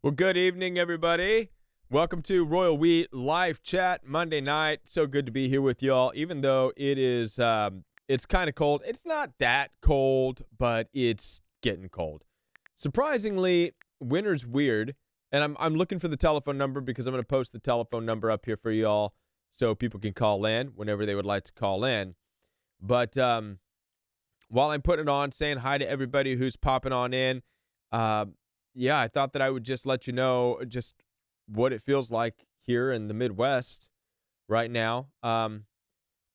Well, good evening, everybody. Welcome to Royal Wheat Live Chat Monday night. So good to be here with y'all, even though it's kind of cold. It's not that cold, but it's getting cold. Surprisingly, winter's weird, and I'm looking for the telephone number because I'm going to post the telephone number up here for y'all so people can call in whenever they would like to call in. But while I'm putting it on, saying hi to everybody who's popping on in, uh, yeah, I thought that I would just let you know just what it feels like here in the Midwest right now.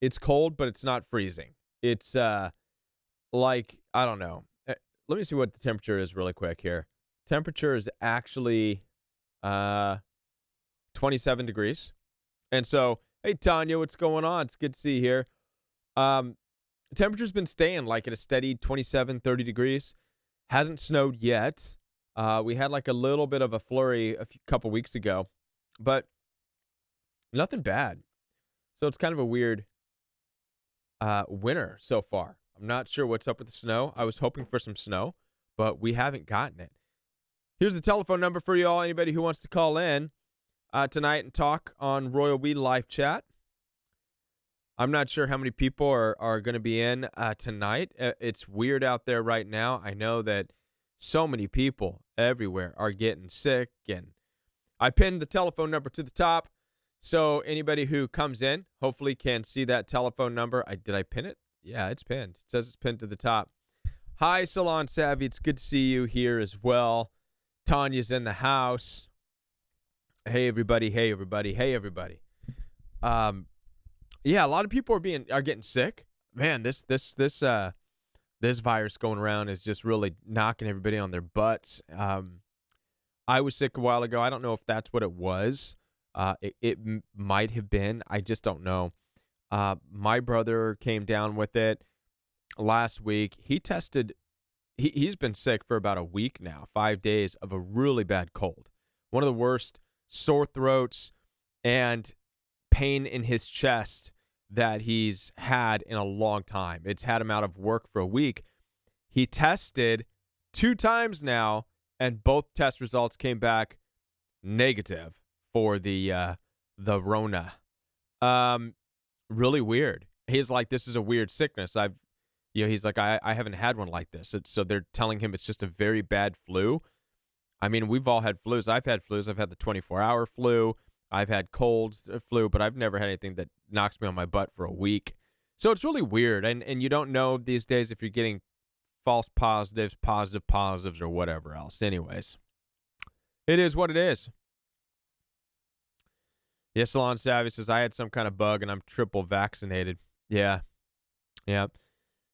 It's cold, but it's not freezing. It's like, I don't know. Let me see what the temperature is really quick here. Temperature is actually uh 27 degrees. And so, hey Tanya, what's going on? It's good to see you here. Um Temperature's been staying like at a steady 27, 30 degrees. Hasn't snowed yet. We had like a little bit of a flurry couple weeks ago, but nothing bad. So it's kind of a weird winter so far. I'm not sure what's up with the snow. I was hoping for some snow, but we haven't gotten it. Here's the telephone number for you all. Anybody who wants to call in tonight and talk on Royal We Live Chat. I'm not sure how many people are going to be in tonight. It's weird out there right now. I know that so many people everywhere are getting sick, and I pinned the telephone number to the top, so anybody who comes in hopefully can see that telephone number. Did I pin it? Yeah, it's pinned. It says it's pinned to the top. Hi, Salon Savvy. It's good to see you here as well. Tanya's in the house. Hey, everybody. Hey, everybody. Hey, everybody. Yeah, a lot of people are getting sick. Man, this virus going around is just really knocking everybody on their butts. I was sick a while ago. I don't know if that's what it was. It might have been. I just don't know. My brother came down with it last week. He tested. He's been sick for about a week now, 5 days of a really bad cold. One of the worst sore throats and pain in his chest that he's had in a long time. It's had him out of work for a week. He tested 2 times now, and both test results came back negative for the Rona. Really weird. He's like, this is a weird sickness. He's like, I haven't had one like this. So they're telling him it's just a very bad flu. I mean, we've all had flus. I've had flus. I've had the 24-hour flu. I've had colds, flu, but I've never had anything that knocks me on my butt for a week. So it's really weird. And you don't know these days if you're getting false positives, positive positives, or whatever else. Anyways, it is what it is. Yes, Salon Savvy says, I had some kind of bug and I'm triple vaccinated. Yeah. Yep.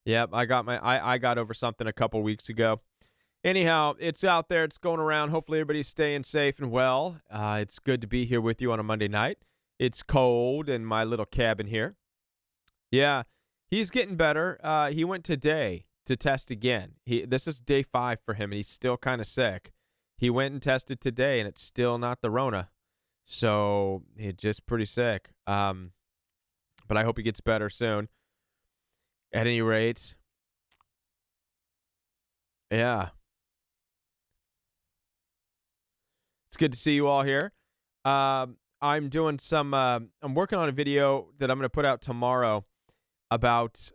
I got over something a couple weeks ago. Anyhow, it's out there. It's going around. Hopefully everybody's staying safe and well. It's good to be here with you on a Monday night. It's cold in my little cabin here. Yeah, he's getting better. He went today to test again. This is day 5 for him, and he's still kind of sick. He went and tested today, and it's still not the Rona. So he's just pretty sick. But I hope he gets better soon. At any rate, yeah. It's good to see you all here. I'm doing I'm working on a video that I'm going to put out tomorrow about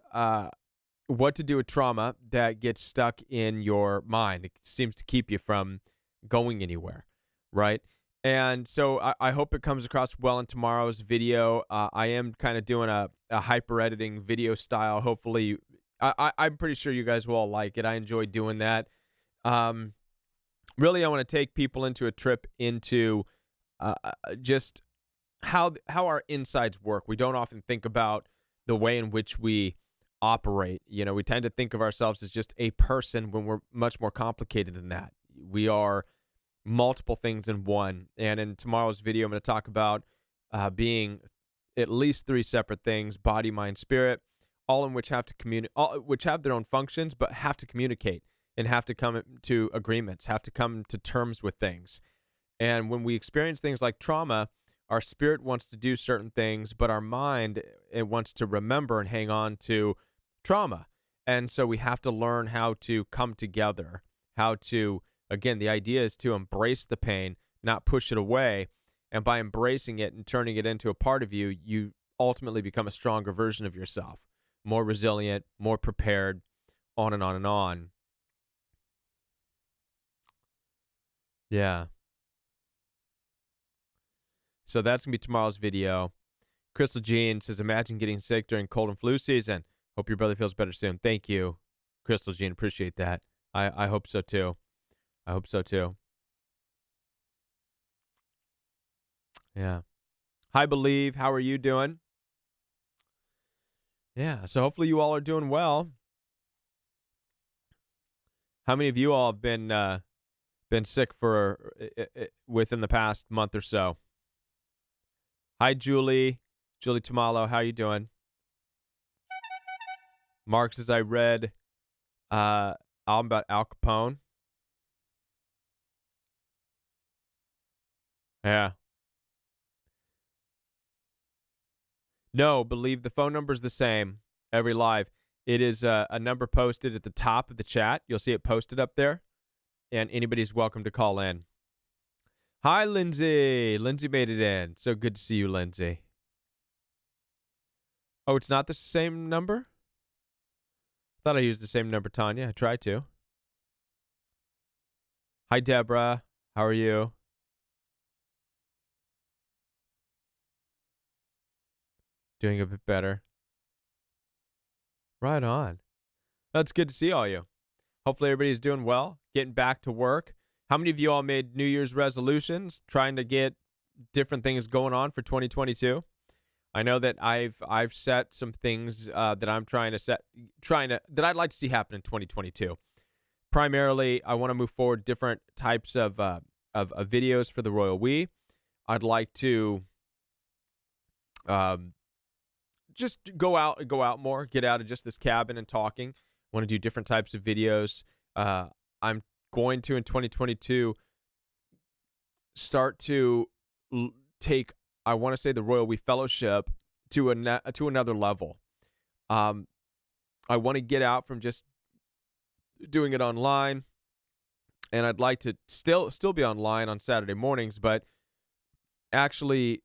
what to do with trauma that gets stuck in your mind. It seems to keep you from going anywhere, right? And so I hope it comes across well in tomorrow's video. I am kind of doing a hyper editing video style. Hopefully, I'm pretty sure you guys will all like it. I enjoy doing that. Really, I want to take people into a trip into just how our insides work. We don't often think about the way in which we operate. We tend to think of ourselves as just a person when we're much more complicated than that. We are multiple things in one. And in tomorrow's video, I'm going to talk about being at least 3 separate things: body, mind, spirit, all in which have to communicate, which have their own functions, but have to communicate and have to come to agreements, have to come to terms with things. And when we experience things like trauma, our spirit wants to do certain things, but our mind, it wants to remember and hang on to trauma. And so we have to learn how to come together, how to Again, the idea is to embrace the pain, not push it away. And by embracing it and turning it into a part of you, you ultimately become a stronger version of yourself, more resilient, more prepared, on and on and on. Yeah. So that's going to be tomorrow's video. Crystal Jean says, imagine getting sick during cold and flu season. Hope your brother feels better soon. Thank you, Crystal Jean. Appreciate that. I hope so too. I hope so too. Yeah. Hi, Believe. How are you doing? Yeah. So hopefully you all are doing well. How many of you all have been sick for within the past month or so? Hi, Julie. Julie Tamalo. How you doing? Mark says, I read album about Al Capone. Yeah. No, Believe the phone number is the same every live. It is a number posted at the top of the chat. You'll see it posted up there, and anybody's welcome to call in. Hi, Lindsay. Lindsay made it in. So good to see you, Lindsay. Oh, it's not the same number? Thought I used the same number, Tanya. I tried to. Hi, Deborah. How are you? Doing a bit better. Right on. That's good to see all you. Hopefully everybody's doing well, getting back to work. How many of you all made New Year's resolutions, trying to get different things going on for 2022? I know that I've set some things that I'm that I'd like to see happen in 2022. Primarily, I want to move forward different types of videos for the Royal We. I'd like to just go out more, get out of just this cabin and talking. Want to do different types of videos. I'm going to in 2022 start to take, I want to say, the Royal We Fellowship to another level. I want to get out from just doing it online, and I'd like to still be online on Saturday mornings, but actually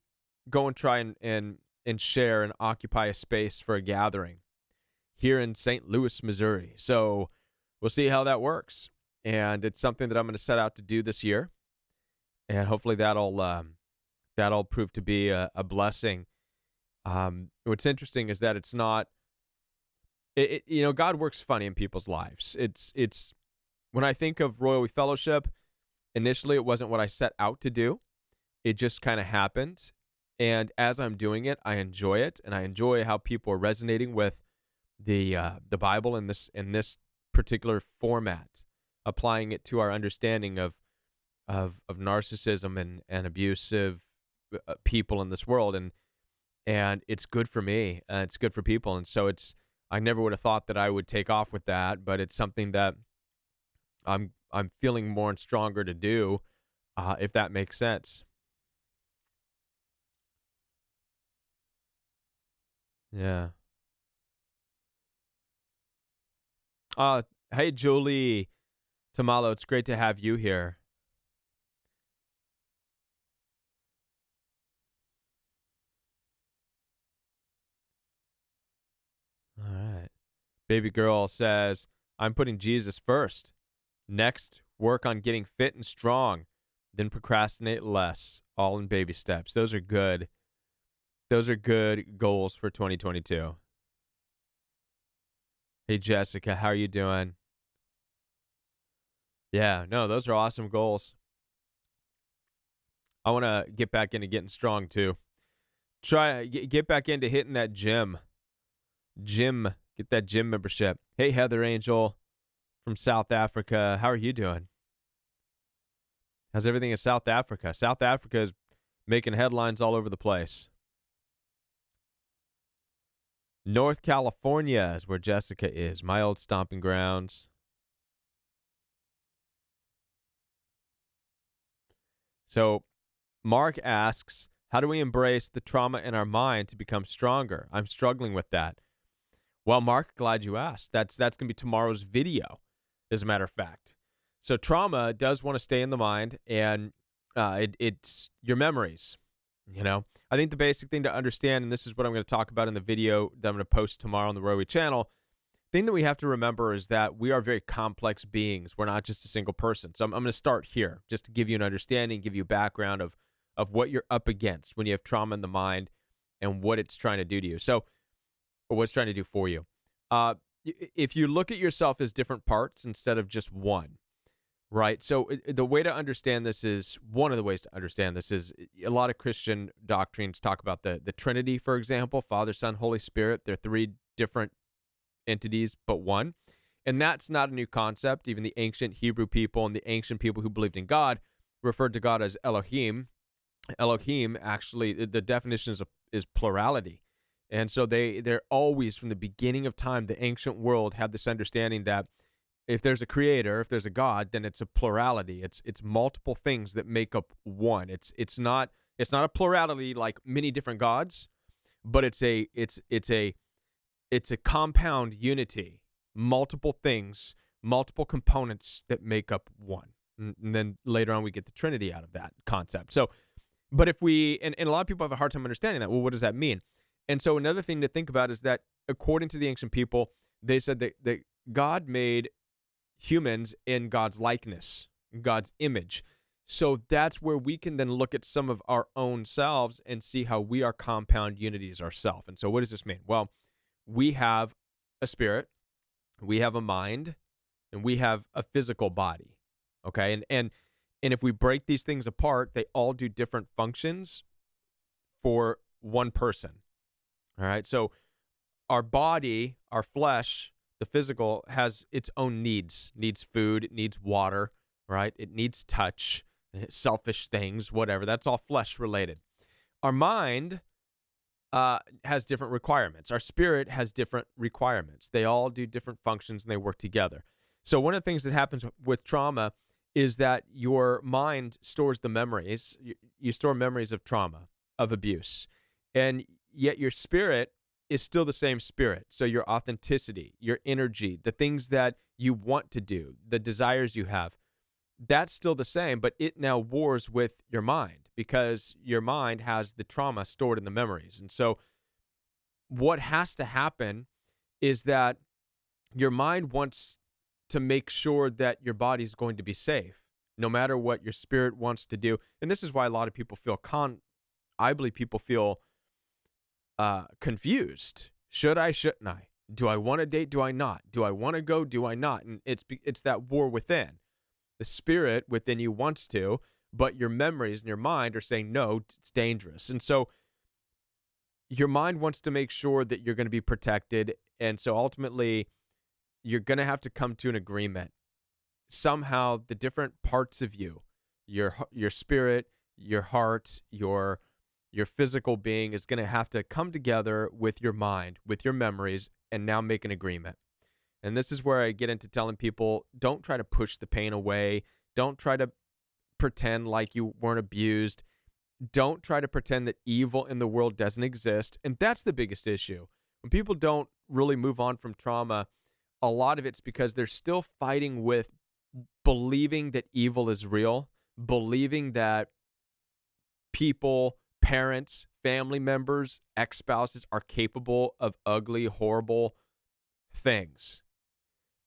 go and try and share and occupy a space for a gathering here in St. Louis, Missouri. So we'll see how that works. And it's something that I'm going to set out to do this year. And hopefully that'll prove to be a blessing. What's interesting is that it's not, God works funny in people's lives. It's when I think of Royal We Fellowship, initially it wasn't what I set out to do. It just kind of happened. And as I'm doing it, I enjoy it, and I enjoy how people are resonating with the Bible in this particular format, applying it to our understanding of narcissism and abusive people in this world, and it's good for me, it's good for people, and so I never would have thought that I would take off with that, but it's something that I'm feeling more and stronger to do, if that makes sense. Yeah. Hey, Julie Tamalo, it's great to have you here. All right. Baby girl says, I'm putting Jesus first. Next, work on getting fit and strong. Then procrastinate less. All in baby steps. Those are good. Those are good goals for 2022. Hey, Jessica, how are you doing? Yeah, no, those are awesome goals. I want to get back into getting strong too. Get back into hitting that gym. Get that gym membership. Hey, Heather Angel from South Africa. How are you doing? How's everything in South Africa? South Africa is making headlines all over the place. North California is where Jessica is, my old stomping grounds. So Mark asks, how do we embrace the trauma in our mind to become stronger? I'm struggling with that. Well, Mark, glad you asked. That's going to be tomorrow's video, as a matter of fact. So trauma does want to stay in the mind, and it's your memories. I think the basic thing to understand, and this is what I'm going to talk about in the video that I'm going to post tomorrow on the Rowie channel. Thing that we have to remember is that we are very complex beings. We're not just a single person. So I'm going to start here just to give you an understanding, give you a background of what you're up against when you have trauma in the mind and what it's trying to do to you. So, or what it's trying to do for you. If you look at yourself as different parts instead of just one, right? So the way to understand this is, one of the ways to understand this is, a lot of Christian doctrines talk about the Trinity, for example, Father, Son, Holy Spirit. They're three different entities, but one. And that's not a new concept. Even the ancient Hebrew people and the ancient people who believed in God referred to God as Elohim. Elohim, actually, the definition is plurality. And so they're always, from the beginning of time, the ancient world had this understanding that if there's a creator, if there's a God, then it's a plurality. It's multiple things that make up one. It's not a plurality like many different gods, but it's a compound unity, multiple things, multiple components that make up one. And then later on we get the Trinity out of that concept. So, but if we, and a lot of people have a hard time understanding that, well, what does that mean? And so another thing to think about is that according to the ancient people, they said that God made humans in God's likeness, God's image. So that's where we can then look at some of our own selves and see how we are compound unities ourselves. And so what does this mean? Well, we have a spirit, we have a mind, and we have a physical body. Okay. And if we break these things apart, they all do different functions for one person. All right. So our body, our flesh, the physical, has its own needs. It needs food, it needs water, right? It needs touch, selfish things, whatever. That's all flesh related. Our mind has different requirements. Our spirit has different requirements. They all do different functions and they work together. So one of the things that happens with trauma is that your mind stores the memories. You store memories of trauma, of abuse, and yet your spirit is still the same spirit. So your authenticity, your energy, the things that you want to do, the desires you have, that's still the same, but it now wars with your mind because your mind has the trauma stored in the memories. And so what has to happen is that your mind wants to make sure that your body's going to be safe, no matter what your spirit wants to do. And this is why a lot of people feel I believe people feel confused. Should I, shouldn't I? Do I want to date? Do I not? Do I want to go? Do I not? And it's that war within. The spirit within you wants to, but your memories and your mind are saying, no, it's dangerous. And so your mind wants to make sure that you're going to be protected. And so ultimately, you're going to have to come to an agreement. Somehow, the different parts of you, your spirit, your heart, your physical being is going to have to come together with your mind, with your memories, and now make an agreement. And this is where I get into telling people, don't try to push the pain away. Don't try to pretend like you weren't abused. Don't try to pretend that evil in the world doesn't exist. And that's the biggest issue. When people don't really move on from trauma, a lot of it's because they're still fighting with believing that evil is real, believing that people, parents, family members, ex-spouses are capable of ugly, horrible things.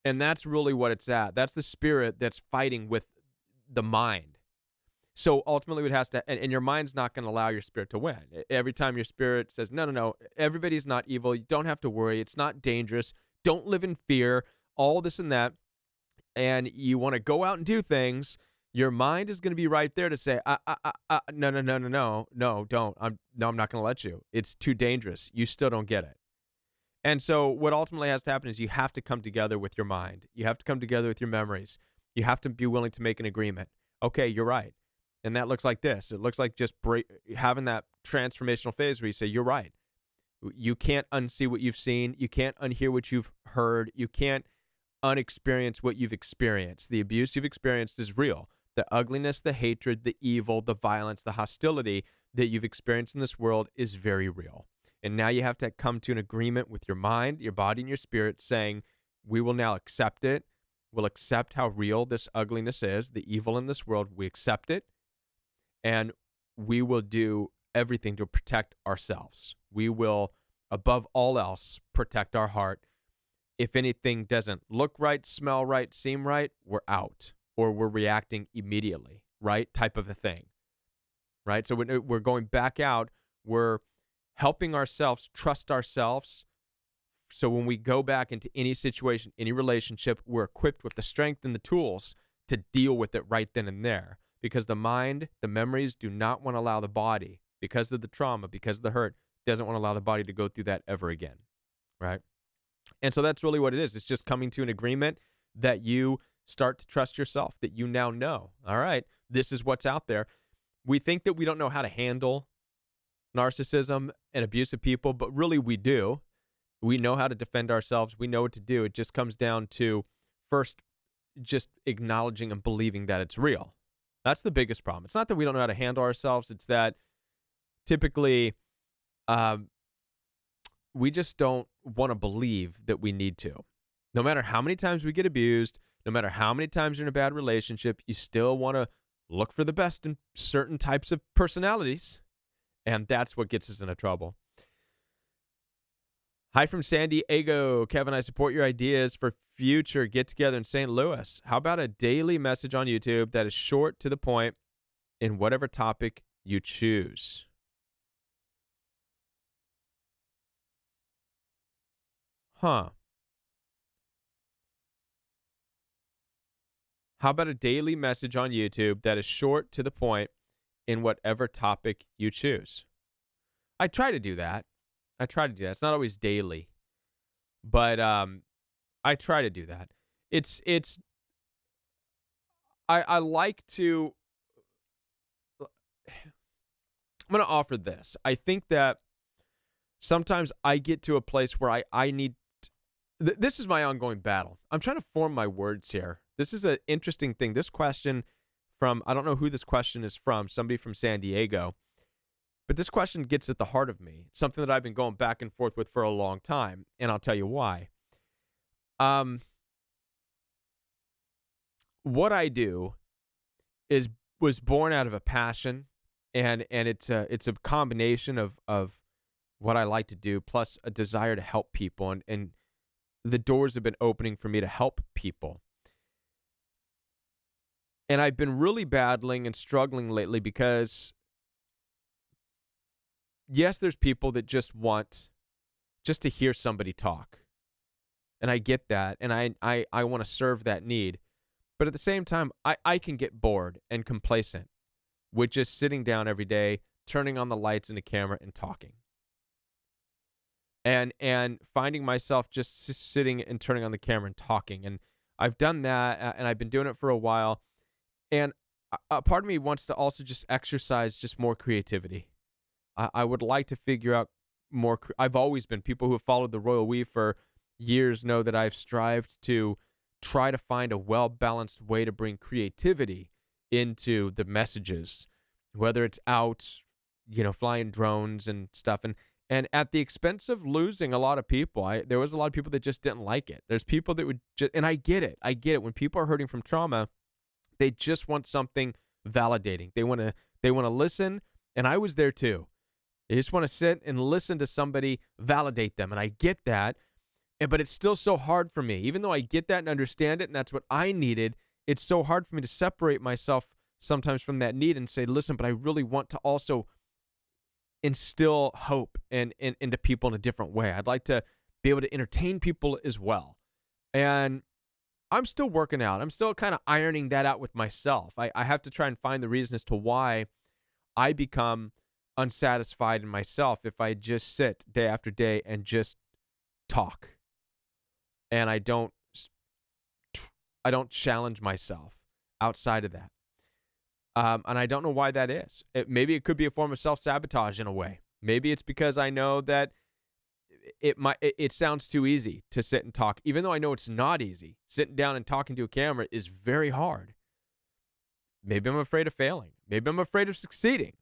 And that's really what it's at. That's the spirit that's fighting with the mind. So ultimately it has to, and your mind's not going to allow your spirit to win. Every time your spirit says, no, everybody's not evil. You don't have to worry. It's not dangerous. Don't live in fear, all this and that. And you want to go out and do things. Your mind is going to be right there to say, no, don't. I'm not going to let you. It's too dangerous. You still don't get it. And so what ultimately has to happen is you have to come together with your mind. You have to come together with your memories. You have to be willing to make an agreement. Okay, you're right. And that looks like this. It looks like just having that transformational phase where you say, you're right. You can't unsee what you've seen. You can't unhear what you've heard. You can't unexperience what you've experienced. The abuse you've experienced is real. The ugliness, the hatred, the evil, the violence, the hostility that you've experienced in this world is very real. And now you have to come to an agreement with your mind, your body, and your spirit saying, we will now accept it, We'll accept how real this ugliness is, the evil in this world. We accept it, and we will do everything to protect ourselves. We will, above all else, protect our heart. If anything doesn't look right, smell right, seem right, we're out, or we're reacting immediately, right? Type of a thing, right? So we're going back out. We're helping ourselves trust ourselves. So when we go back into any situation, any relationship, we're equipped with the strength and the tools to deal with it right then and there. Because the mind, the memories do not want to allow the body, because of the trauma, because of the hurt, doesn't want to allow the body to go through that ever again, right? And so that's really what it is. It's just coming to an agreement that you start to trust yourself, that you now know, all right, this is what's out there. We think that we don't know how to handle narcissism and abusive people, but really we do. We know how to defend ourselves. We know what to do. It just comes down to first just acknowledging and believing that it's real. That's the biggest problem. It's not that we don't know how to handle ourselves. It's that typically we just don't want to believe that we need to. No matter how many times we get abused, no matter how many times you're in a bad relationship, you still want to look for the best in certain types of personalities. And that's what gets us into trouble. Hi from San Diego. Kevin, I support your ideas for future get-together in St. Louis. How about a daily message on YouTube that is short, to the point, in whatever topic you choose? Huh. How about a daily message on YouTube that is short, to the point, in whatever topic you choose? I try to do that. It's not always daily, but I try to do that. I like to. I'm going to offer this. I think that sometimes I get to a place where I need. This is my ongoing battle. I'm trying to form my words here. This is an interesting thing. This question from, I don't know who this question is from, somebody from San Diego. But this question gets at the heart of me. It's something that I've been going back and forth with for a long time, and I'll tell you why. What I do was born out of a passion, and it's a combination of what I like to do plus a desire to help people, and the doors have been opening for me to help people. And I've been really battling and struggling lately because, yes, there's people that just want just to hear somebody talk. And I get that, and I want to serve that need. But at the same time, I can get bored and complacent with just sitting down every day, turning on the lights and the camera and talking. And finding myself just sitting and turning on the camera and talking. And I've done that, and I've been doing it for a while. And a part of me wants to also just exercise just more creativity. I would like to figure out more. I've always been, people who have followed the Royal We for years know that I've strived to try to find a well-balanced way to bring creativity into the messages, whether it's out, flying drones and stuff. And at the expense of losing a lot of people, there was a lot of people that just didn't like it. There's people that would just, and I get it. When people are hurting from trauma, they just want something validating. They want to listen, and I was there too. They just want to sit and listen to somebody validate them, and I get that. But it's still so hard for me. Even though I get that and understand it, and that's what I needed, it's so hard for me to separate myself sometimes from that need and say, listen, but I really want to also instill hope into people in a different way. I'd like to be able to entertain people as well. And I'm still working out. I'm still kind of ironing that out with myself. I have to try and find the reason as to why I become unsatisfied in myself if I just sit day after day and just talk. And I don't challenge myself outside of that. And I don't know why that is. Maybe it could be a form of self-sabotage in a way. Maybe it's because I know that it sounds too easy to sit and talk, even though I know it's not easy. Sitting down and talking to a camera is very hard. Maybe I'm afraid of failing. Maybe I'm afraid of succeeding.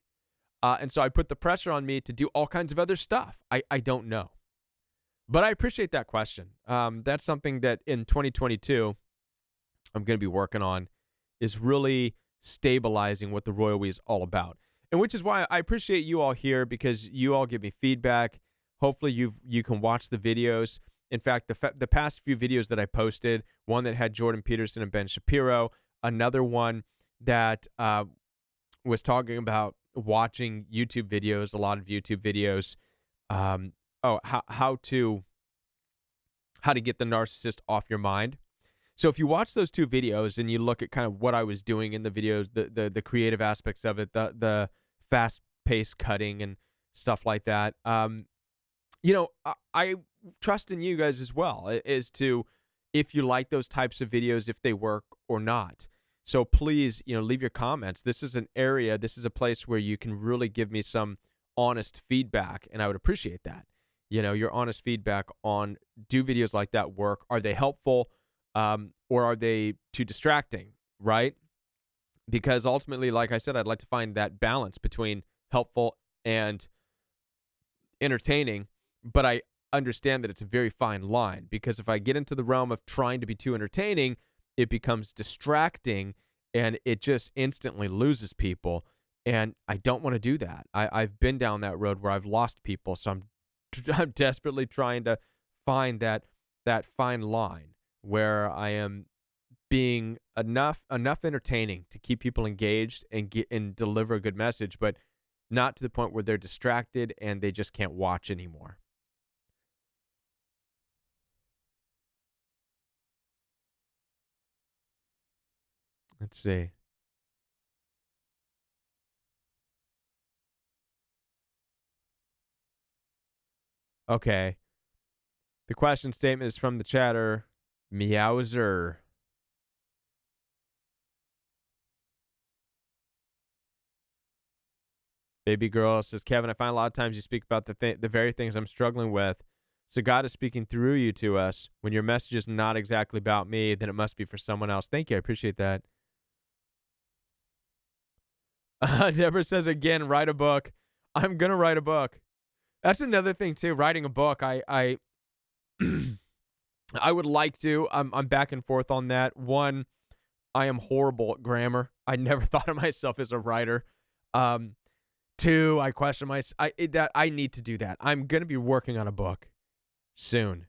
And so I put the pressure on me to do all kinds of other stuff. I don't know. But I appreciate that question. That's something that in 2022, I'm going to be working on is really stabilizing what the Royal We is all about. And which is why I appreciate you all here, because you all give me feedback. Hopefully you can watch the videos. In fact, the past few videos that I posted, one that had Jordan Peterson and Ben Shapiro, another one that was talking about watching YouTube videos, a lot of YouTube videos. How to get the narcissist off your mind. So if you watch those two videos and you look at kind of what I was doing in the videos, the creative aspects of it, the fast-paced cutting and stuff like that, I trust in you guys as well as to if you like those types of videos, if they work or not. So please, leave your comments. This is a place where you can really give me some honest feedback, and I would appreciate that. Your honest feedback on, do videos like that work? Are they helpful? Or are they too distracting, right? Because ultimately, like I said, I'd like to find that balance between helpful and entertaining, but I understand that it's a very fine line, because if I get into the realm of trying to be too entertaining, it becomes distracting and it just instantly loses people. And I don't want to do that. I've been down that road where I've lost people, so I'm desperately trying to find that fine line where I am being enough entertaining to keep people engaged and deliver a good message, but not to the point where they're distracted and they just can't watch anymore. Let's see. Okay. The question statement is from the chatter, Meowser. Baby girl says, Kevin, I find a lot of times you speak about the very things I'm struggling with. So God is speaking through you to us. When your message is not exactly about me, then it must be for someone else. Thank you. I appreciate that. Deborah says, again, write a book. I'm going to write a book. That's another thing, too. Writing a book, I I would like to. I'm back and forth on that. One, I am horrible at grammar. I never thought of myself as a writer. Two, I question that I need to do that. I'm going to be working on a book soon.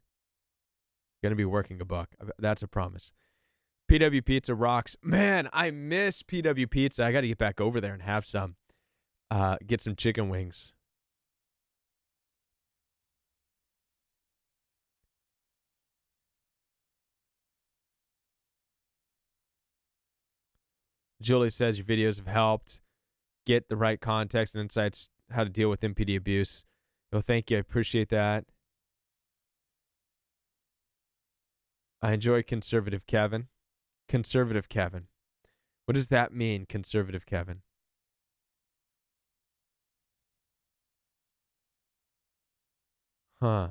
Going to be working a book. That's a promise. PW Pizza rocks. Man, I miss PW Pizza. I got to get back over there and have some. Get some chicken wings. Julie says your videos have helped get the right context and insights how to deal with MPD abuse. Well, thank you. I appreciate that. I enjoy conservative Kevin. Conservative Kevin. What does that mean, conservative Kevin? Huh.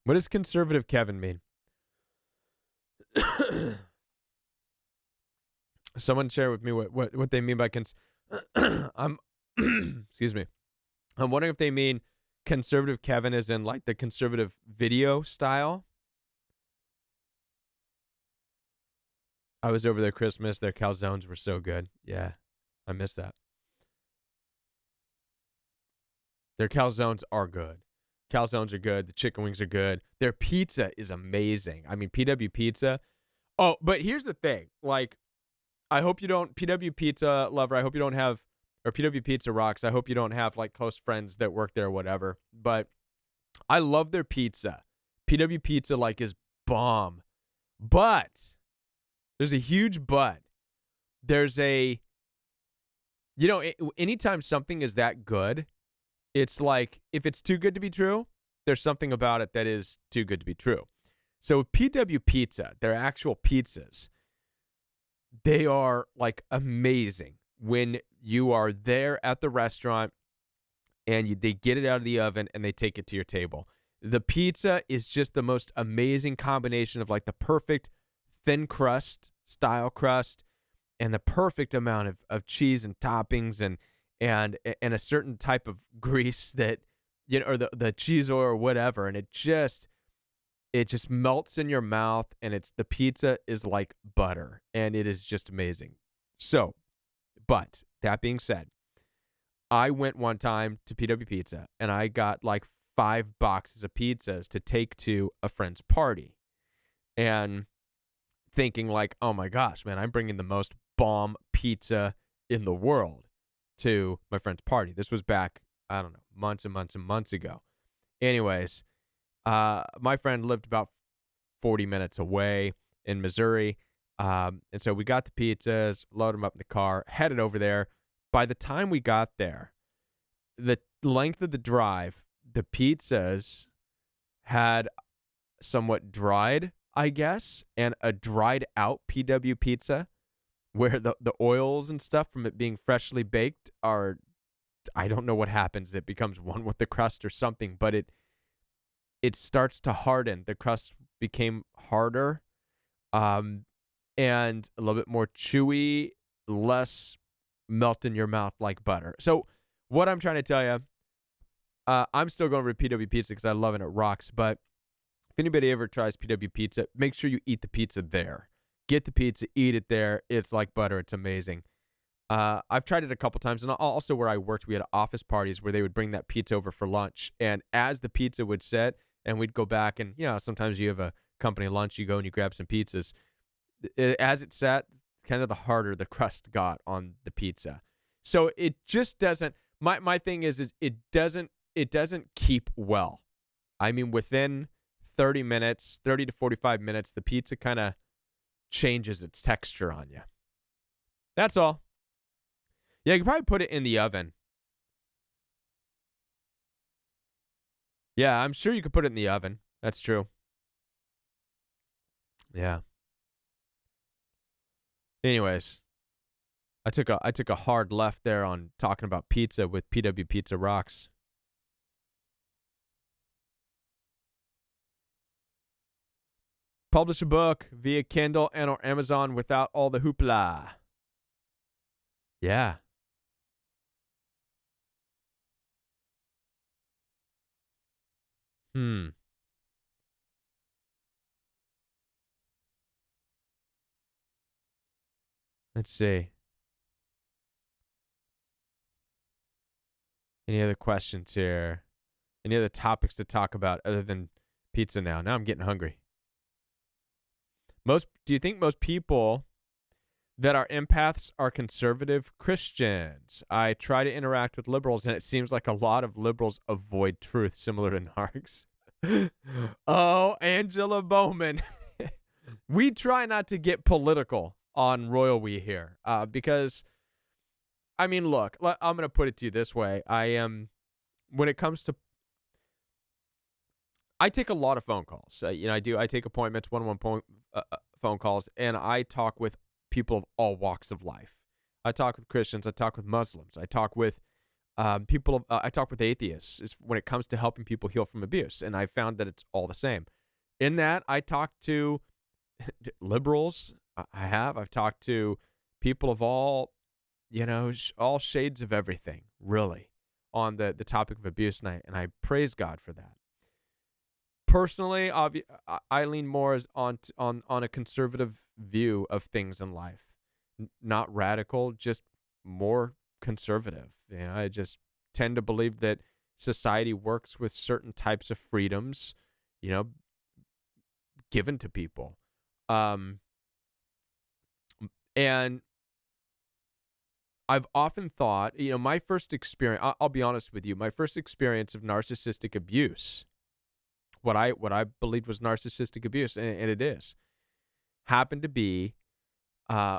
What does conservative Kevin mean? Someone share with me what they mean by I'm excuse me. I'm wondering if they mean conservative Kevin as in like the conservative video style. I was over there Christmas. Their calzones were so good. Yeah, I missed that. Their calzones are good. Calzones are good. The chicken wings are good. Their pizza is amazing. I mean, PW Pizza. Oh, but here's the thing. Like, I hope you don't, PW Pizza lover, I hope you don't have, or PW Pizza rocks, I hope you don't have like close friends that work there or whatever. But I love their pizza. PW Pizza like is bomb. But there's a huge but. There's a, anytime something is that good, it's like, if it's too good to be true, there's something about it that is too good to be true. So PW Pizza, their actual pizzas, they are like amazing when you are there at the restaurant and they get it out of the oven and they take it to your table. The pizza is just the most amazing combination of like the perfect thin crust, style crust, and the perfect amount of cheese and toppings and a certain type of grease that, or the cheese oil or whatever. And it just, it just melts in your mouth, and the pizza is like butter, and it is just amazing. So, but that being said, I went one time to PW Pizza, and I got like 5 boxes of pizzas to take to a friend's party, and thinking like, oh my gosh, man, I'm bringing the most bomb pizza in the world to my friend's party. This was back, I don't know, months and months and months ago. Anyways, my friend lived about 40 minutes away in Missouri. And so we got the pizzas, loaded them up in the car, headed over there. By the time we got there, the length of the drive, the pizzas had somewhat dried, I guess, and a dried out PW pizza where the oils and stuff from it being freshly baked are, I don't know what happens. It becomes one with the crust or something, but it starts to harden. The crust became harder, and a little bit more chewy, less melt in your mouth like butter. So what I'm trying to tell you, I'm still going over to PW Pizza because I love it. It rocks. But if anybody ever tries PW Pizza, make sure you eat the pizza there. Get the pizza, eat it there. It's like butter. It's amazing. I've tried it a couple times, and also where I worked, we had office parties where they would bring that pizza over for lunch. And as the pizza would set, and we'd go back, and sometimes you have a company lunch, you go and you grab some pizzas. As it sat, kind of the harder the crust got on the pizza. So it just doesn't. My thing is it doesn't keep well. I mean, within 30 to 45 minutes, the pizza kind of changes its texture on you. That's all. Yeah, you can probably put it in the oven. Yeah, I'm sure you could put it in the oven. That's true. Yeah. Anyways, I took a hard left there on talking about pizza with PW Pizza Rocks. Publish a book via Kindle and or Amazon without all the hoopla. Yeah. Let's see. Any other questions here? Any other topics to talk about other than pizza now? Now I'm getting hungry. Do you think most people that are empaths are conservative Christians? I try to interact with liberals, and it seems like a lot of liberals avoid truth, similar to narcs. Oh, Angela Bowman. We try not to get political on Royal We here, because, I mean, look, I'm going to put it to you this way. When it comes to, I take a lot of phone calls. I take appointments, one-on-one phone calls, and I talk with people of all walks of life. I talk with Christians. I talk with Muslims. I talk with I talk with atheists when it comes to helping people heal from abuse, and I found that it's all the same. In that, I talk to liberals. I've talked to people of all shades of everything, really, on the topic of abuse, and I praise God for that. Personally, I lean more on a conservative view of things in life, not radical, just more conservative. I just tend to believe that society works with certain types of freedoms, given to people, and I've often thought, my first experience. I'll be honest with you, my first experience of narcissistic abuse. What I believed was narcissistic abuse, and it is, happened to be,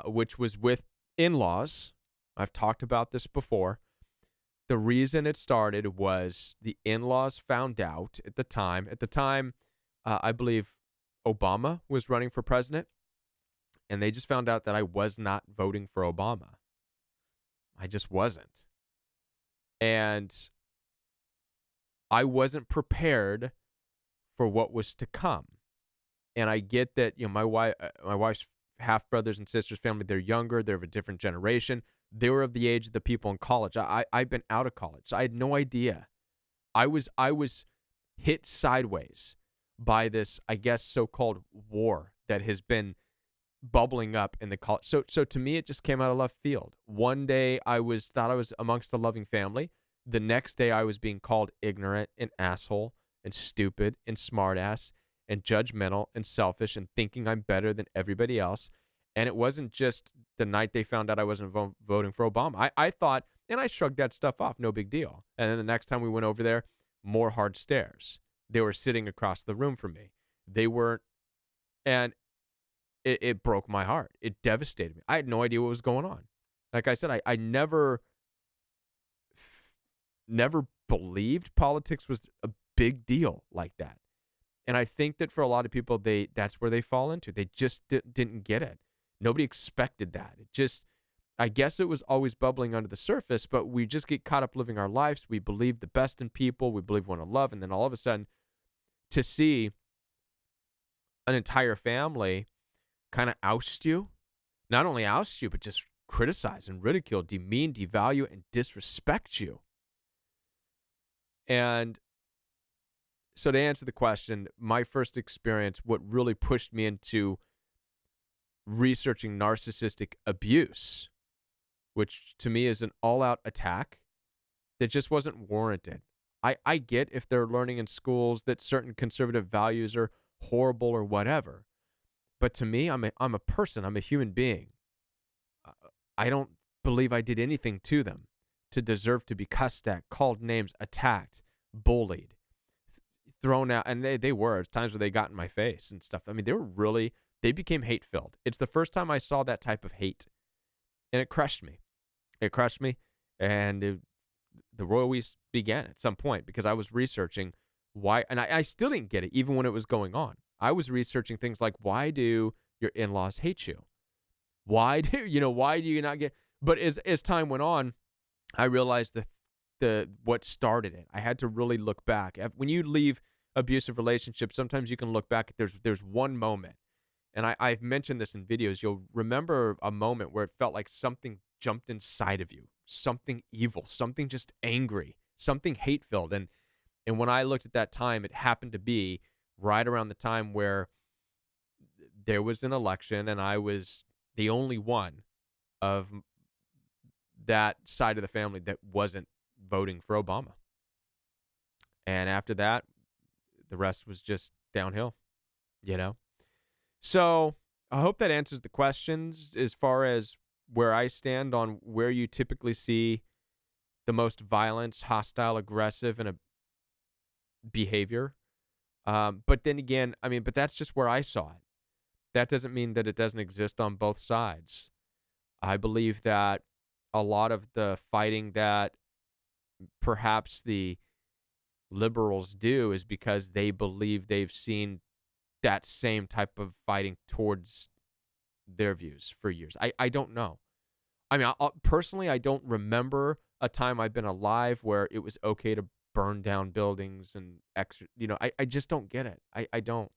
which was with in-laws. I've talked about this before. The reason it started was the in-laws found out at the time. At the time, I believe Obama was running for president, and they just found out that I was not voting for Obama. I just wasn't. And I wasn't prepared for what was to come. And I get that, my wife's half brothers and sisters family, they're younger, they're of a different generation. They were of the age of the people in college. I've been out of college, so I had no idea. I was hit sideways by this, I guess, so-called war that has been bubbling up in the college. So to me, it just came out of left field. One day thought I was amongst a loving family. The next day I was being called ignorant and asshole and stupid and smartass and judgmental and selfish and thinking I'm better than everybody else. And it wasn't just the night they found out I wasn't voting for Obama. I thought, and I shrugged that stuff off, no big deal. And then the next time we went over there, more hard stares. They were sitting across the room from me. They weren't, and it broke my heart. It devastated me. I had no idea what was going on. Like I said, I never believed politics was a big deal like that. And I think that for a lot of people, that's where they fall into. They just didn't get it. Nobody expected that. I guess it was always bubbling under the surface, but we just get caught up living our lives. We believe the best in people. We believe we want to love. And then all of a sudden, to see an entire family kind of oust you, not only oust you, but just criticize and ridicule, demean, devalue, and disrespect you. And so to answer the question, my first experience, what really pushed me into researching narcissistic abuse, which to me is an all-out attack that just wasn't warranted. I get if they're learning in schools that certain conservative values are horrible or whatever. But to me, I'm a person. I'm a human being. I don't believe I did anything to them to deserve to be cussed at, called names, attacked, bullied, thrown out. And they were. At times where they got in my face and stuff. I mean, they became hate-filled. It's the first time I saw that type of hate. And it crushed me. It crushed me. And the royal we began at some point because I was researching why. And I still didn't get it, even when it was going on. I was researching things like, why do your in-laws hate you? Why do you not get, but as time went on, I realized what started it. I had to really look back. When you leave abusive relationships, sometimes you can look back. There's one moment, and I've mentioned this in videos. You'll remember a moment where it felt like something jumped inside of you, something evil, something just angry, something hate-filled. And when I looked at that time, it happened to be right around the time where there was an election and I was the only one of that side of the family that wasn't voting for Obama. And after that, the rest was just downhill, So I hope that answers the questions as far as where I stand on where you typically see the most violence, hostile, aggressive, and a behavior. But then again, but that's just where I saw it. That doesn't mean that it doesn't exist on both sides. I believe that a lot of the fighting that perhaps the liberals do is because they believe they've seen that same type of fighting towards their views for years. I don't know. Personally, I don't remember a time I've been alive where it was okay to burn down buildings and I just don't get it. I don't.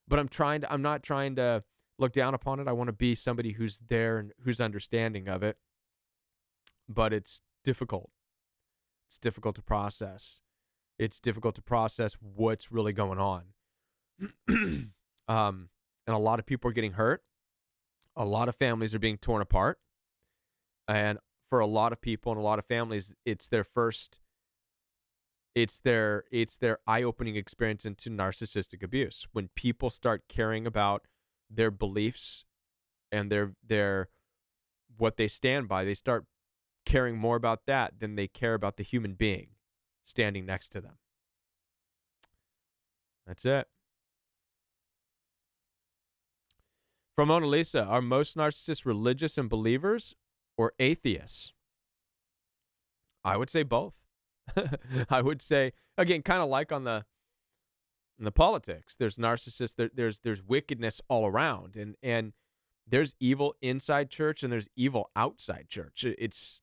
But I'm not trying to look down upon it. I want to be somebody who's there and who's understanding of it. But it's difficult. It's difficult to process. It's difficult to process what's really going on. And a lot of people are getting hurt. A lot of families are being torn apart. And for a lot of people and a lot of families, it's their eye-opening experience into narcissistic abuse. When people start caring about their beliefs and their what they stand by, they start caring more about that than they care about the human being standing next to them. That's it. From Mona Lisa, are most narcissists religious and believers or atheists? I would say both. I would say, again, kind of like in the politics, there's narcissists, there's wickedness all around, and there's evil inside church and there's evil outside church. It's,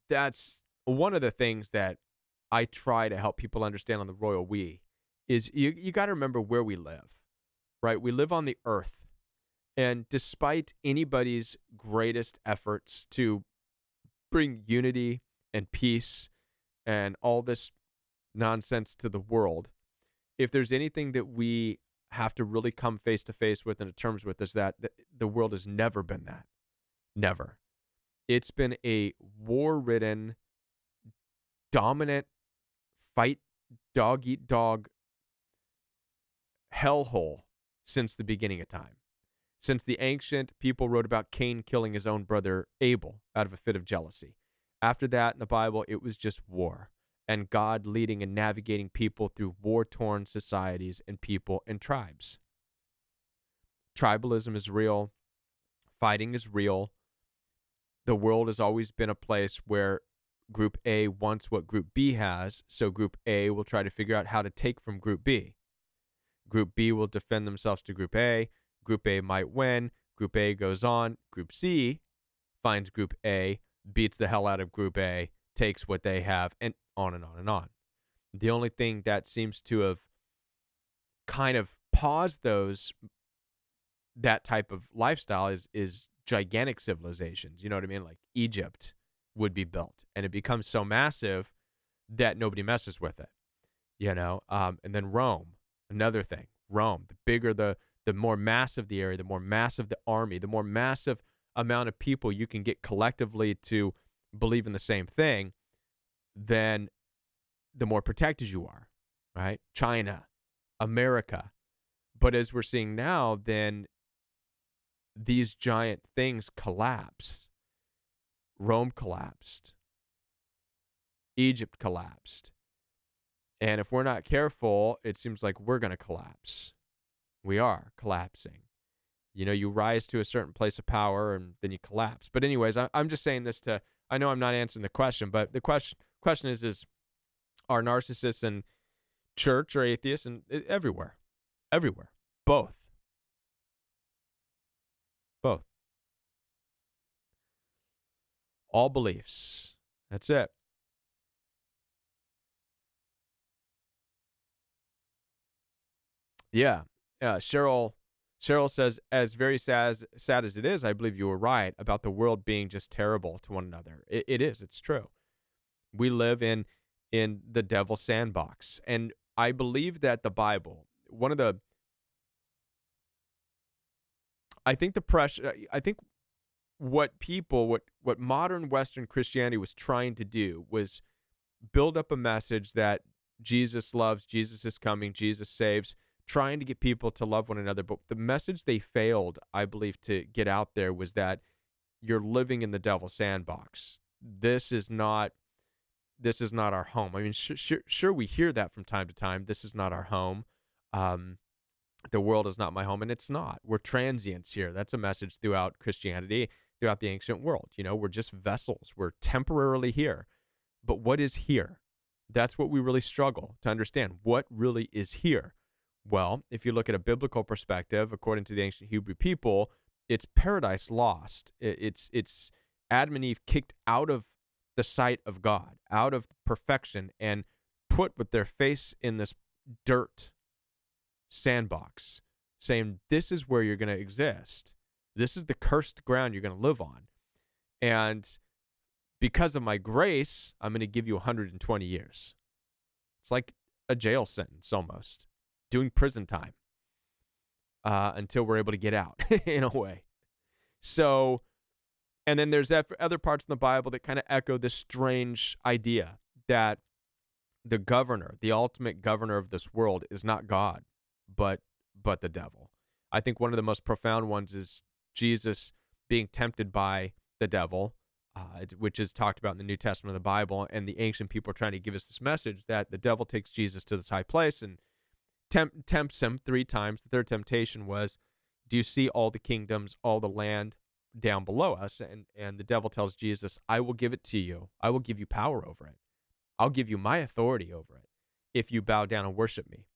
that's one of the things that I try to help people understand on the Royal We is you got to remember where we live, right? We live on the earth, and despite anybody's greatest efforts to bring unity and peace and all this nonsense to the world, if there's anything that we have to really come face to face with and to terms with, is that the world has never been that. Never. It's been a war-ridden, dominant, fight, dog eat dog hellhole since the beginning of time. Since the ancient people wrote about Cain killing his own brother Abel out of a fit of jealousy. After that, in the Bible, it was just war and God leading and navigating people through war-torn societies and people and tribes. Tribalism is real. Fighting is real. The world has always been a place where Group A wants what Group B has, so Group A will try to figure out how to take from Group B. Group B will defend themselves to Group A. Group A might win. Group A goes on. Group C finds Group A, beats the hell out of Group A, takes what they have, and on and on and on. The only thing that seems to have kind of paused that type of lifestyle is gigantic civilizations. You know what I mean? Like Egypt would be built, and it becomes so massive that nobody messes with it. And then Rome, another thing. Rome, the bigger the more massive the area, the more massive the army, the more massive amount of people you can get collectively to believe in the same thing, then the more protected you are, right? China, America. But as we're seeing now, then these giant things collapse. Rome collapsed. Egypt collapsed. And if we're not careful, it seems like we're going to collapse. We are collapsing. You rise to a certain place of power and then you collapse. But anyways, I'm just saying this I know I'm not answering the question, but the question is are narcissists in church or atheists and everywhere? Everywhere. Both. All beliefs. That's it. Yeah. Cheryl says, as very sad as it is, I believe you were right about the world being just terrible to one another. It is. It's true. We live in the devil's sandbox. And I believe that the Bible, I think what modern Western Christianity was trying to do was build up a message that Jesus loves, Jesus is coming, Jesus saves, trying to get people to love one another. But the message they failed, I believe, to get out there was that you're living in the devil's sandbox. This is not our home. I mean, sure, we hear that from time to time. This is not our home. The world is not my home, and it's not. We're transients here. That's a message throughout Christianity, throughout the ancient world. We're just vessels. We're temporarily here. But what is here? That's what we really struggle to understand. What really is here? Well, if you look at a biblical perspective, according to the ancient Hebrew people, it's paradise lost. It's Adam and Eve kicked out of the sight of God, out of perfection, and put with their face in this dirt sandbox, saying, this is where you're going to exist. This is the cursed ground you're going to live on. And because of my grace, I'm going to give you 120 years. It's like a jail sentence almost, doing prison time until we're able to get out in a way. So, and then there's other parts in the Bible that kind of echo this strange idea that the governor, the ultimate governor of this world, is not God, but the devil. I think one of the most profound ones is Jesus being tempted by the devil, which is talked about in the New Testament of the Bible, and the ancient people are trying to give us this message that the devil takes Jesus to this high place and tempts him 3 times. The third temptation was, do you see all the kingdoms, all the land down below us? And the devil tells Jesus, I will give it to you. I will give you power over it. I'll give you my authority over it if you bow down and worship me.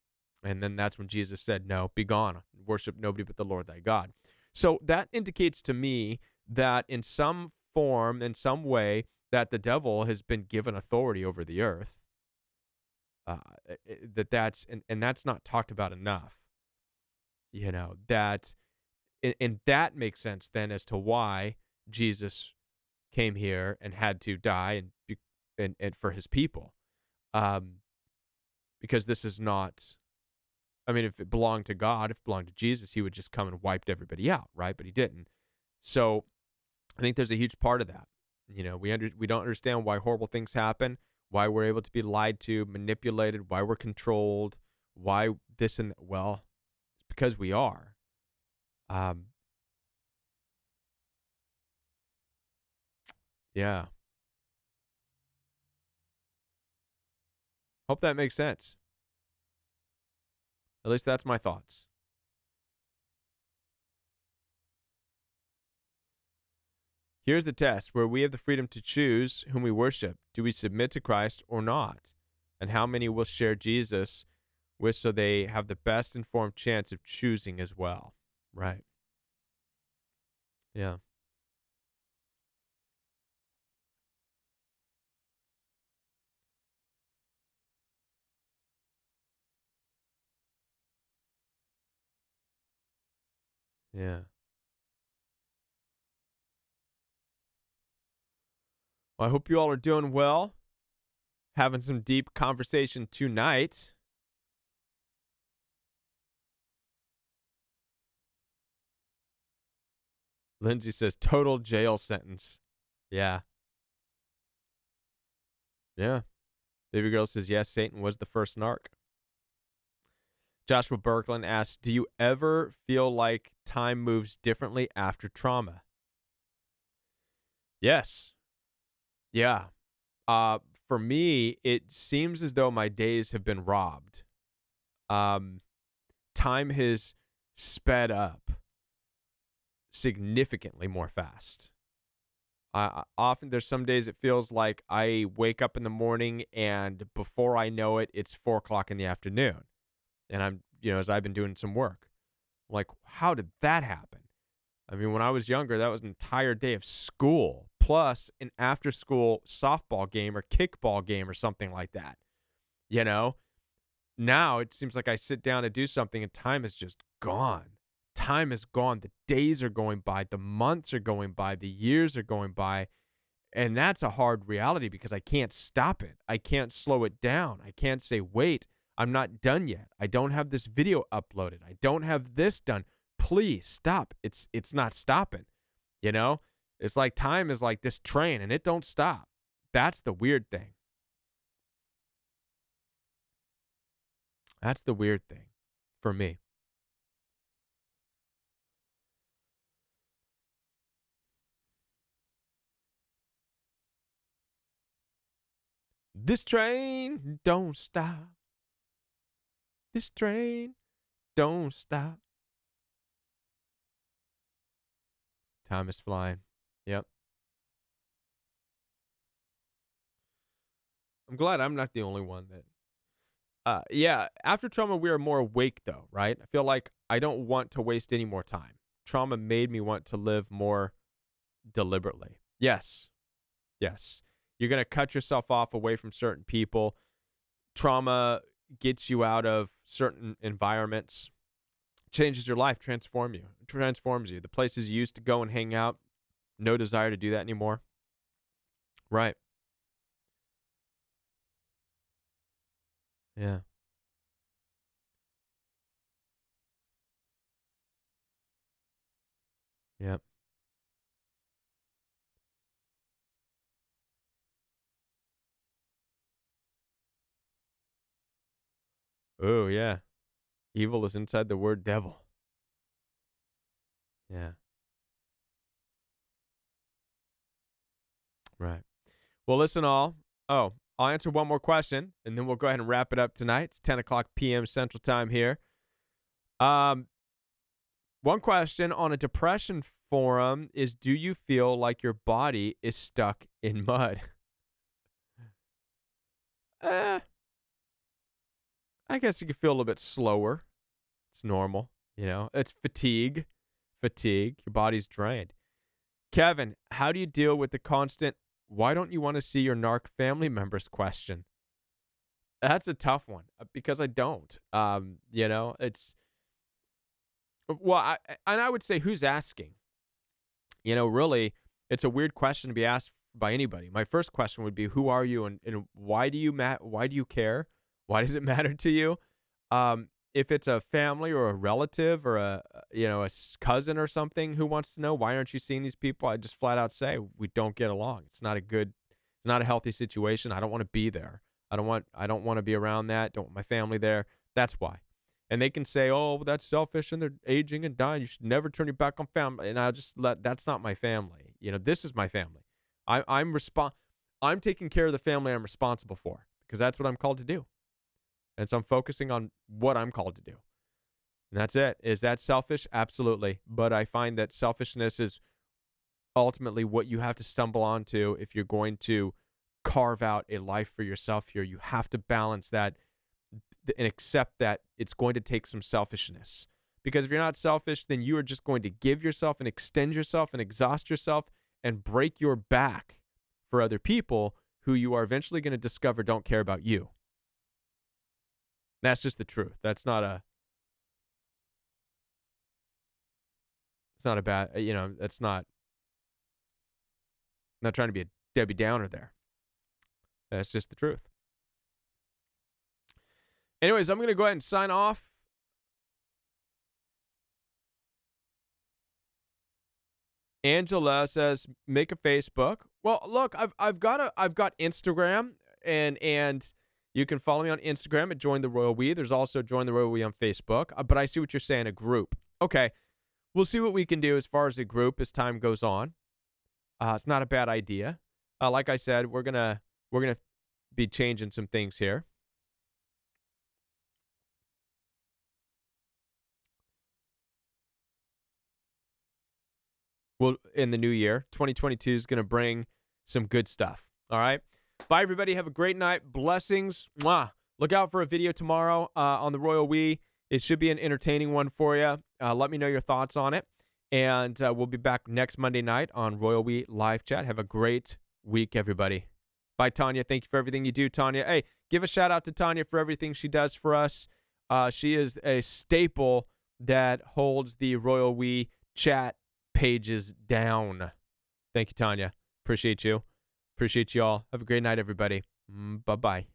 And then that's when Jesus said, no, be gone. Worship nobody but the Lord thy God. So that indicates to me that in some form, in some way, that the devil has been given authority over the earth. That's not talked about enough. And that makes sense then as to why Jesus came here and had to die and for his people. because this is not, I mean, if it belonged to God, if it belonged to Jesus, he would just come and wiped everybody out, right? But he didn't. So I think there's a huge part of that. You know, we don't understand why horrible things happen, why we're able to be lied to, manipulated, why we're controlled, why this and that. Well, it's because we are. Yeah. Hope that makes sense. At least that's my thoughts. Here's the test where we have the freedom to choose whom we worship. Do we submit to Christ or not? And how many will share Jesus with so they have the best informed chance of choosing as well? Right. Yeah. Yeah. Well, I hope you all are doing well, having some deep conversation tonight. Lindsay says total jail sentence. Yeah. Yeah. Baby girl says, yes, Satan was the first narc. Joshua Berkland asks, do you ever feel like time moves differently after trauma? Yes. Yeah. For me, it seems as though my days have been robbed. Time has sped up significantly more fast. Often there's some days it feels like I wake up in the morning and before I know it, it's 4:00 in the afternoon. And I'm, as I've been doing some work, like, how did that happen? I mean, when I was younger, that was an entire day of school plus an after school softball game or kickball game or something like that. Now it seems like I sit down to do something and time is just gone. Time is gone. The days are going by. The months are going by. The years are going by. And that's a hard reality because I can't stop it. I can't slow it down. I can't say, wait, I'm not done yet. I don't have this video uploaded. I don't have this done. Please stop. It's not stopping. It's like time is like this train and it don't stop. That's the weird thing. That's the weird thing for me. This train don't stop. This train don't stop. Time is flying. Yep. I'm glad I'm not the only one that. Yeah, after trauma, we are more awake, though, right? I feel like I don't want to waste any more time. Trauma made me want to live more deliberately. Yes. Yes. You're going to cut yourself off away from certain people. Trauma gets you out of certain environments, changes your life, transforms you. The places you used to go and hang out, no desire to do that anymore. Right. Yeah. Yep. Oh, yeah. Evil is inside the word devil. Yeah. Right. Well, listen, all. Oh, I'll answer one more question, and then we'll go ahead and wrap it up tonight. It's 10 o'clock p.m. Central Time here. One question on a depression forum is, do you feel like your body is stuck in mud? I guess you can feel a little bit slower. It's normal. It's fatigue. Your body's drained. Kevin, how do you deal with the constant, why don't you want to see your narc family members question? That's a tough one because I don't. It's, well, I would say who's asking? Really, it's a weird question to be asked by anybody. My first question would be, who are you and why do you care? Why does it matter to you? If it's a family or a relative or a cousin or something who wants to know, why aren't you seeing these people? I just flat out say, we don't get along. It's not a healthy situation. I don't want to be there. I don't want to be around that. Don't want my family there. That's why. And they can say, oh, well, that's selfish and they're aging and dying. You should never turn your back on family. And I'll just that's not my family. This is my family. I'm taking care of the family I'm responsible for because that's what I'm called to do. And so I'm focusing on what I'm called to do. And that's it. Is that selfish? Absolutely. But I find that selfishness is ultimately what you have to stumble onto if you're going to carve out a life for yourself here. You have to balance that and accept that it's going to take some selfishness. Because if you're not selfish, then you are just going to give yourself and extend yourself and exhaust yourself and break your back for other people who you are eventually going to discover don't care about you. That's just the truth. It's not a bad, that's not trying to be a Debbie Downer there. That's just the truth. Anyways, I'm going to go ahead and sign off. Angela says, make a Facebook. Well, look, I've got Instagram and you can follow me on Instagram at Join the Royal We. There's also Join the Royal We on Facebook. But I see what you're saying, a group. Okay, we'll see what we can do as far as a group as time goes on. It's not a bad idea. Like I said, we're gonna be changing some things here. Well, in the new year, 2022 is gonna bring some good stuff. All right. Bye, everybody. Have a great night. Blessings. Mwah. Look out for a video tomorrow on the Royal We. It should be an entertaining one for you. Let me know your thoughts on it. And we'll be back next Monday night on Royal We Live Chat. Have a great week, everybody. Bye, Tanya. Thank you for everything you do, Tanya. Hey, give a shout out to Tanya for everything she does for us. She is a staple that holds the Royal We Chat pages down. Thank you, Tanya. Appreciate you. Appreciate you all. Have a great night, everybody. Bye-bye.